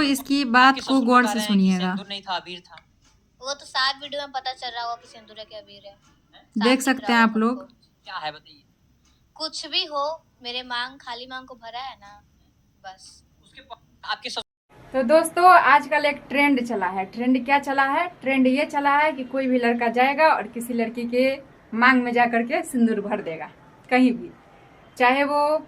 इसकी बात को गौर से सुनिएगा। सिंदूर नहीं था, अबीर था। वो तो साफ वीडियो में पता चल रहा होगा कि सिंदूर है कि अबीर है। देख सकते हैं आप लोग। क्या है बताइए। कुछ भी हो, मेरे मांग खाली मांग को भरा है ना, बस उसके आपके तो दोस्तों आजकल एक ट्रेंड चला है। ट्रेंड क्या चला है? ट्रेंड ये चला है कि कोई भी लड़का जाएगा और किसी लड़की के मांग में जा करके सिंदूर भर देगा। कहीं भी, चाहे वो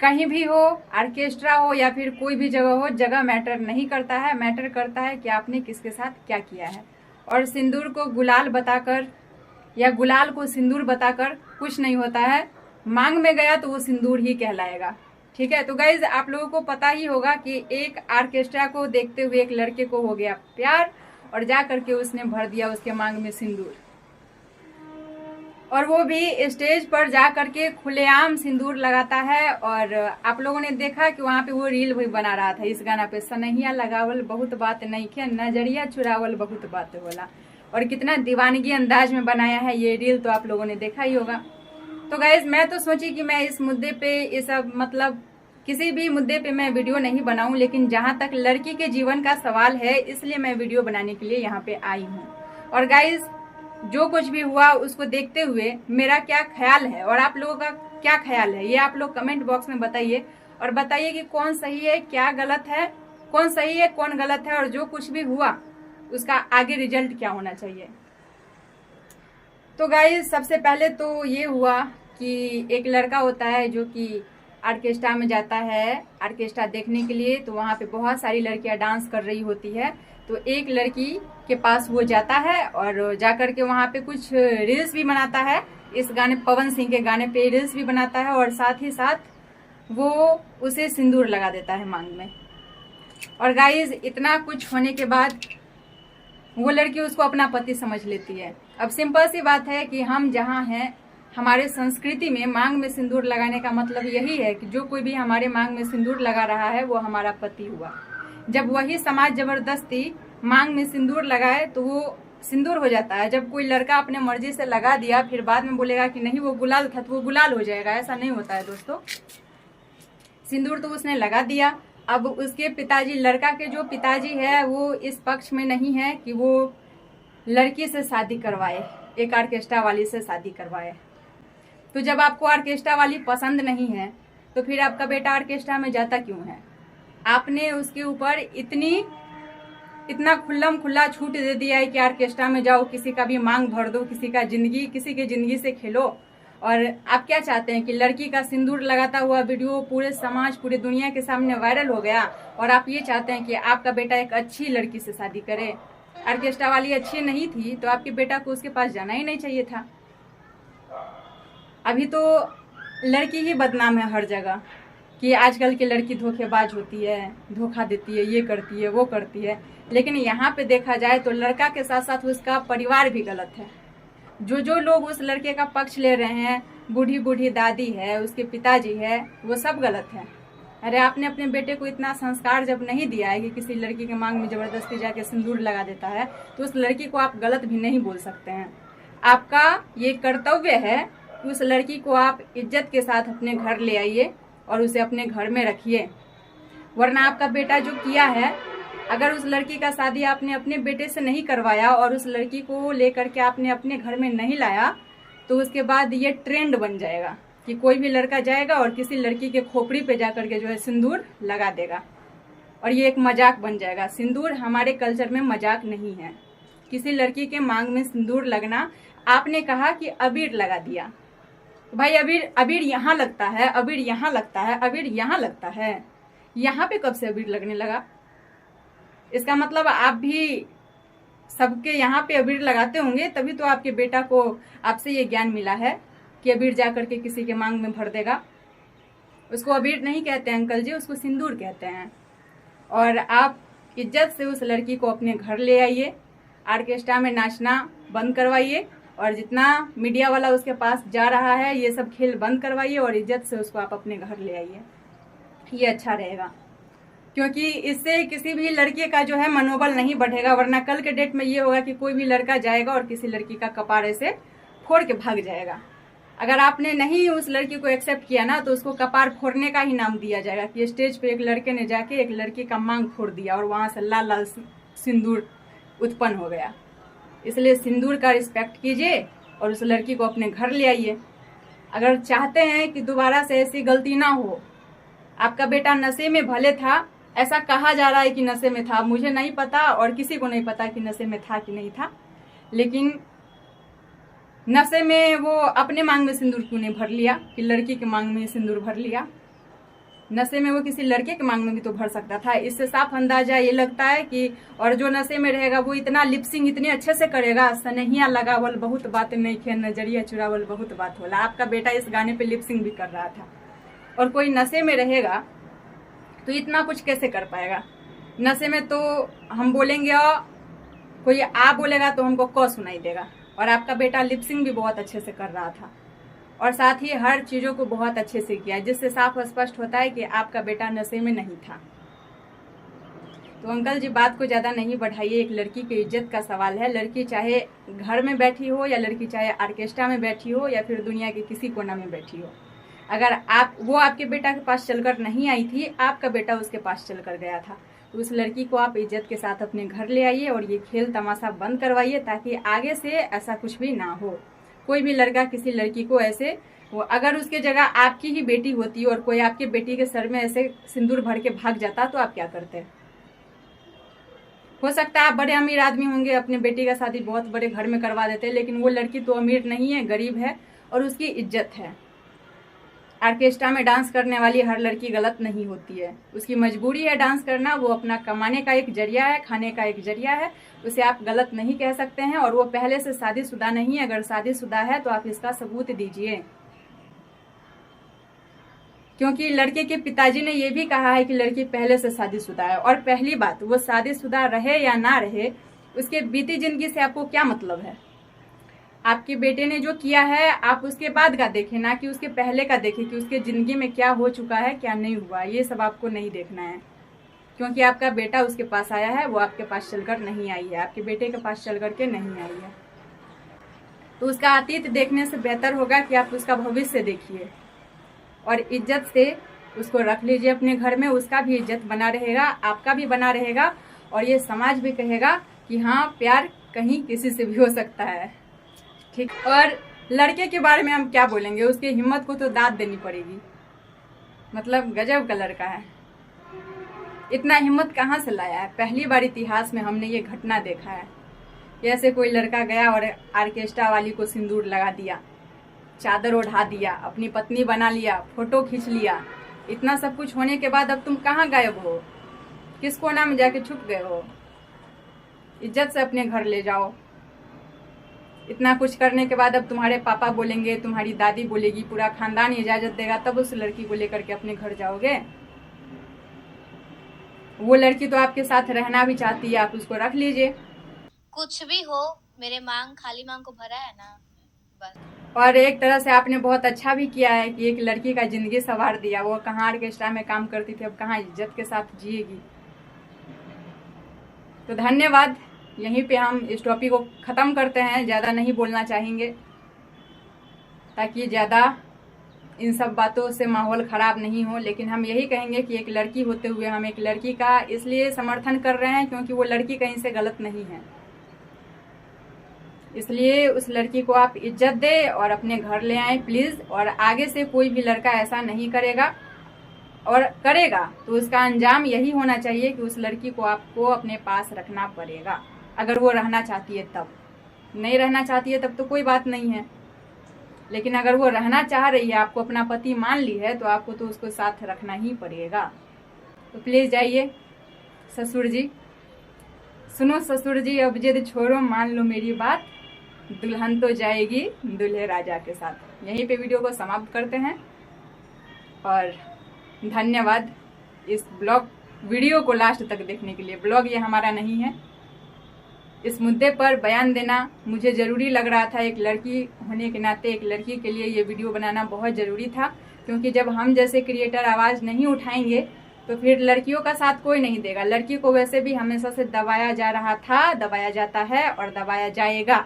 कहीं भी हो, ऑर्केस्ट्रा हो या फिर कोई भी जगह हो, जगह मैटर नहीं करता है। मैटर करता है कि आपने किसके साथ क्या किया है। और सिंदूर को गुलाल बताकर या गुलाल को सिंदूर बताकर कुछ नहीं होता है। मांग में गया तो वो सिंदूर ही कहलाएगा। ठीक है, तो गाइज आप लोगों को पता ही होगा कि एक ऑर्केस्ट्रा को देखते हुए एक लड़के को हो गया प्यार और जा करके उसने भर दिया उसके मांग में सिंदूर, और वो भी स्टेज पर जा करके खुलेआम सिंदूर लगाता है। और आप लोगों ने देखा कि वहां पे वो रील भी बना रहा था इस गाना पे, सनहिया लगावल बहुत बात नहीं खे, नजरिया चुरावल बहुत बात होला। और कितना दीवानगी अंदाज में बनाया है ये रील, तो आप लोगों ने देखा ही होगा। तो गाइज मैं तो सोची कि मैं इस मुद्दे पे ये सब मतलब किसी भी मुद्दे पे मैं वीडियो नहीं बनाऊं, लेकिन जहां तक लड़की के जीवन का सवाल है इसलिए मैं वीडियो बनाने के लिए यहाँ पे आई हूँ। और गाइज जो कुछ भी हुआ उसको देखते हुए मेरा क्या ख्याल है और आप लोगों का क्या ख्याल है, ये आप लोग कमेंट बॉक्स में बताइए। और बताइए कि कौन सही है, क्या गलत है, कौन सही है कौन गलत है, और जो कुछ भी हुआ उसका आगे रिजल्ट क्या होना चाहिए। तो गाइस सबसे पहले तो ये हुआ कि एक लड़का होता है जो कि ऑर्केस्ट्रा में जाता है ऑर्केस्ट्रा देखने के लिए, तो वहाँ पे बहुत सारी लड़कियां डांस कर रही होती है। तो एक लड़की के पास वो जाता है और जाकर के वहाँ पे कुछ रील्स भी बनाता है। इस गाने पवन सिंह के गाने पे रील्स भी बनाता है और साथ ही साथ वो उसे सिंदूर लगा देता है मांग में। और गाइस इतना कुछ होने के बाद वो लड़की उसको अपना पति समझ लेती है। अब सिंपल सी बात है कि हम जहाँ हैं, हमारे संस्कृति में मांग में सिंदूर लगाने का मतलब यही है कि जो कोई भी हमारे मांग में सिंदूर लगा रहा है वो हमारा पति हुआ। जब वही समाज जबरदस्ती मांग में सिंदूर लगाए तो वो सिंदूर हो जाता है। जब कोई लड़का अपने मर्जी से लगा दिया फिर बाद में बोलेगा कि नहीं वो गुलाल था, तो वो गुलाल हो जाएगा, ऐसा नहीं होता है दोस्तों। सिंदूर तो उसने लगा दिया। अब उसके पिताजी, लड़का के जो पिताजी है वो इस पक्ष में नहीं है कि वो लड़की से शादी करवाए, एक ऑर्केस्ट्रा वाली से शादी करवाए। तो जब आपको ऑर्केस्ट्रा वाली पसंद नहीं है तो फिर आपका बेटा ऑर्केस्ट्रा में जाता क्यों है? आपने उसके ऊपर इतना खुल्लम खुल्ला छूट दे दिया है कि ऑर्केस्ट्रा में जाओ, किसी का भी मांग भर दो, किसी की जिंदगी से खेलो। और आप क्या चाहते हैं कि लड़की का सिंदूर लगाता हुआ वीडियो पूरे समाज, पूरे दुनिया के सामने वायरल हो गया, और आप ये चाहते हैं कि आपका बेटा एक अच्छी लड़की से शादी करे। ऑर्केस्ट्रा वाली अच्छी नहीं थी तो आपके बेटा को उसके पास जाना ही नहीं चाहिए था। अभी तो लड़की ही बदनाम है हर जगह कि आजकल की लड़की धोखेबाज होती है, धोखा देती है, ये करती है वो करती है। लेकिन यहाँ पे देखा जाए तो लड़का के साथ साथ उसका परिवार भी गलत है। जो लोग उस लड़के का पक्ष ले रहे हैं, बूढ़ी बूढ़ी दादी है, उसके पिताजी है, वो सब गलत है। अरे आपने अपने बेटे को इतना संस्कार जब नहीं दिया है कि किसी लड़की के मांग में जबरदस्ती जाके सिंदूर लगा देता है, तो उस लड़की को आप गलत भी नहीं बोल सकते हैं। आपका ये कर्तव्य है कि उस लड़की को आप इज्जत के साथ अपने घर ले आइए और उसे अपने घर में रखिए। वरना आपका बेटा जो किया है, अगर उस लड़की का शादी आपने अपने बेटे से नहीं करवाया और उस लड़की को लेकर के आपने अपने घर में नहीं लाया, तो उसके बाद ये ट्रेंड बन जाएगा कि कोई भी लड़का जाएगा और किसी लड़की के खोपड़ी पे जाकर के जो है सिंदूर लगा देगा, और ये एक मजाक बन जाएगा। सिंदूर हमारे कल्चर में मजाक नहीं है। किसी लड़की के मांग में सिंदूर लगना, आपने कहा कि अबीर लगा दिया, भाई अबीर यहाँ लगता है, अबीर यहाँ लगता है, अबीर यहाँ लगता है, यहाँ पे कब से अबीर लगने लगा? इसका मतलब आप भी सबके यहाँ पे अबीर लगाते होंगे, तभी तो आपके बेटा को आपसे ये ज्ञान मिला है कि अबीर जा करके किसी के मांग में भर देगा। उसको अबीर नहीं कहते हैं अंकल जी, उसको सिंदूर कहते हैं। और आप इज्जत से उस लड़की को अपने घर ले आइए, ऑर्केस्ट्रा में नाचना बंद करवाइए, और जितना मीडिया वाला उसके पास जा रहा है ये सब खेल बंद करवाइए और इज्जत से उसको आप अपने घर ले आइए। ये अच्छा रहेगा, क्योंकि इससे किसी भी लड़के का जो है मनोबल नहीं बढ़ेगा। वरना कल के डेट में ये होगा कि कोई भी लड़का जाएगा और किसी लड़की का कपार ऐसे फोड़ के भाग जाएगा। अगर आपने नहीं उस लड़की को एक्सेप्ट किया ना, तो उसको कपार फोड़ने का ही नाम दिया जाएगा कि स्टेज पे एक लड़के ने जाके एक लड़की का मांग फोड़ दिया और वहां से लाल लाल सिंदूर उत्पन्न हो गया। इसलिए सिंदूर का रिस्पेक्ट कीजिए और उस लड़की को अपने घर ले आइए। अगर चाहते हैं कि दोबारा से ऐसी गलती ना हो, आपका बेटा नशे में भले था, ऐसा कहा जा रहा है कि नशे में था, मुझे नहीं पता और किसी को नहीं पता कि नशे में था कि नहीं था, लेकिन नशे में वो अपने मांग में सिंदूर क्यों नहीं भर लिया कि लड़की के मांग में सिंदूर भर लिया? नशे में वो किसी लड़के के मांग में भी तो भर सकता था। इससे साफ अंदाजा ये लगता है कि और जो नशे में रहेगा वो इतना लिपसिंग इतने अच्छे से करेगा, सनहिया लगावल बहुत बात नहीं खे, नजरिया चुरावल बहुत बात होला। आपका बेटा इस गाने पे लिपसिंग भी कर रहा था। और कोई नशे में रहेगा तो इतना कुछ कैसे कर पाएगा? नशे में तो हम बोलेंगे और कोई आ बोलेगा तो हमको क सुनाई देगा। और आपका बेटा लिपसिंग भी बहुत अच्छे से कर रहा था और साथ ही हर चीजों को बहुत अच्छे से किया, जिससे साफ स्पष्ट होता है कि आपका बेटा नशे में नहीं था। तो अंकल जी बात को ज्यादा नहीं बढ़ाइए, एक लड़की की इज्जत का सवाल है। लड़की चाहे घर में बैठी हो या लड़की चाहे ऑर्केस्ट्रा में बैठी हो या फिर दुनिया के किसी कोना में बैठी हो, अगर वो आपके बेटा के पास चलकर नहीं आई थी, आपका बेटा उसके पास चलकर गया था, तो उस लड़की को आप इज्जत के साथ अपने घर ले आइए और ये खेल तमाशा बंद करवाइए, ताकि आगे से ऐसा कुछ भी ना हो। कोई भी लड़का किसी लड़की को ऐसे, वो अगर उसके जगह आपकी ही बेटी होती और कोई आपके बेटी के सर में ऐसे सिंदूर भर के भाग जाता तो आप क्या करते? हो सकता है आप बड़े अमीर आदमी होंगे, अपने बेटी का शादी बहुत बड़े घर में करवा देते, लेकिन वो लड़की तो अमीर नहीं है, गरीब है और उसकी इज्जत है। ऑर्केस्ट्रा में डांस करने वाली हर लड़की गलत नहीं होती है, उसकी मजबूरी है डांस करना, वो अपना कमाने का एक जरिया है, खाने का एक जरिया है, उसे आप गलत नहीं कह सकते हैं। और वो पहले से शादीशुदा नहीं है, अगर शादीशुदा है तो आप इसका सबूत दीजिए, क्योंकि लड़के के पिताजी ने यह भी कहा है कि लड़की पहले से शादीशुदा है। और पहली बात, वो शादीशुदा रहे या ना रहे, उसके बीती जिंदगी से आपको क्या मतलब है? आपके बेटे ने जो किया है आप उसके बाद का देखें, ना कि उसके पहले का देखें कि उसके जिंदगी में क्या हो चुका है क्या नहीं हुआ। ये सब आपको नहीं देखना है, क्योंकि आपका बेटा उसके पास आया है, वो आपके पास चलकर नहीं आई है, आपके बेटे के पास चल करके नहीं आई है। तो उसका अतीत देखने से बेहतर होगा कि आप उसका भविष्य देखिए और इज्जत से उसको रख लीजिए अपने घर में। उसका भी इज्जत बना रहेगा, आपका भी बना रहेगा और ये समाज भी कहेगा कि हाँ, प्यार कहीं किसी से भी हो सकता है। ठीक। और लड़के के बारे में हम क्या बोलेंगे, उसकी हिम्मत को तो दाद देनी पड़ेगी। मतलब गजब का लड़का है, इतना हिम्मत कहाँ से लाया है? पहली बार इतिहास में हमने ये घटना देखा है। जैसे कोई लड़का गया और ऑर्केस्ट्रा वाली को सिंदूर लगा दिया, चादर ओढ़ा दिया, अपनी पत्नी बना लिया, फोटो खींच लिया। इतना सब कुछ होने के बाद अब तुम कहाँ गायब हो? किस कोना में जाके छुप गए हो? इज्जत से अपने घर ले जाओ। इतना कुछ करने के बाद अब तुम्हारे पापा बोलेंगे, तुम्हारी दादी बोलेगी, पूरा खानदान इजाजत देगा, तब उस लड़की को लेकर के अपने घर जाओगे। वो लड़की तो आपके साथ रहना भी चाहती है, आप उसको रख लीजिए। कुछ भी हो, मेरे मांग खाली मांग को भरा है ना, बस। और एक तरह से आपने बहुत अच्छा भी किया है कि एक लड़की का जिंदगी संवार दिया। वो कहाँ ऑर्केस्ट्रा में काम करती थी, अब कहाँ इज्जत के साथ जिएगी। तो धन्यवाद। यहीं पे हम इस टॉपिक को ख़त्म करते हैं, ज़्यादा नहीं बोलना चाहेंगे ताकि ज़्यादा इन सब बातों से माहौल ख़राब नहीं हो। लेकिन हम यही कहेंगे कि एक लड़की होते हुए हम एक लड़की का इसलिए समर्थन कर रहे हैं क्योंकि वो लड़की कहीं से गलत नहीं है, इसलिए उस लड़की को आप इज्जत दें और अपने घर ले आएं प्लीज़। और आगे से कोई भी लड़का ऐसा नहीं करेगा, और करेगा तो उसका अंजाम यही होना चाहिए कि उस लड़की को आपको अपने पास रखना पड़ेगा, अगर वो रहना चाहती है तब। नहीं रहना चाहती है तब तो कोई बात नहीं है, लेकिन अगर वो रहना चाह रही है, आपको अपना पति मान ली है, तो आपको तो उसको साथ रखना ही पड़ेगा। तो प्लीज़ जाइए ससुर जी, सुनो ससुर जी, अब जिद छोड़ो, मान लो मेरी बात, दुल्हन तो जाएगी दूल्हे राजा के साथ। यहीं पे वीडियो को समाप्त करते हैं और धन्यवाद इस ब्लॉग वीडियो को लास्ट तक देखने के लिए। ब्लॉग ये हमारा नहीं है, इस मुद्दे पर बयान देना मुझे ज़रूरी लग रहा था। एक लड़की होने के नाते एक लड़की के लिए ये वीडियो बनाना बहुत ज़रूरी था, क्योंकि जब हम जैसे क्रिएटर आवाज़ नहीं उठाएंगे तो फिर लड़कियों का साथ कोई नहीं देगा। लड़की को वैसे भी हमेशा से दबाया जा रहा था, दबाया जाता है और दबाया जाएगा।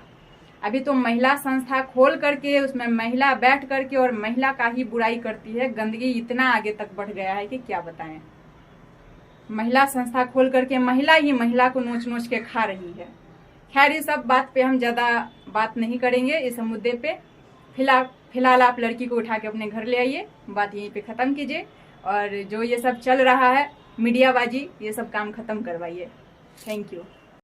अभी तो महिला संस्था खोल करके उसमें महिला बैठ करके और महिला का ही बुराई करती है। गंदगी इतना आगे तक बढ़ गया है कि क्या बताएं। महिला संस्था खोल करके महिला ही महिला को नोच नोच के खा रही है। खैर इस सब बात पे हम ज्यादा बात नहीं करेंगे इस मुद्दे पे। फिलहाल आप लड़की को उठा के अपने घर ले आइए, बात यहीं पे खत्म कीजिए और जो ये सब चल रहा है मीडियाबाजी, ये सब काम खत्म करवाइए। Thank you.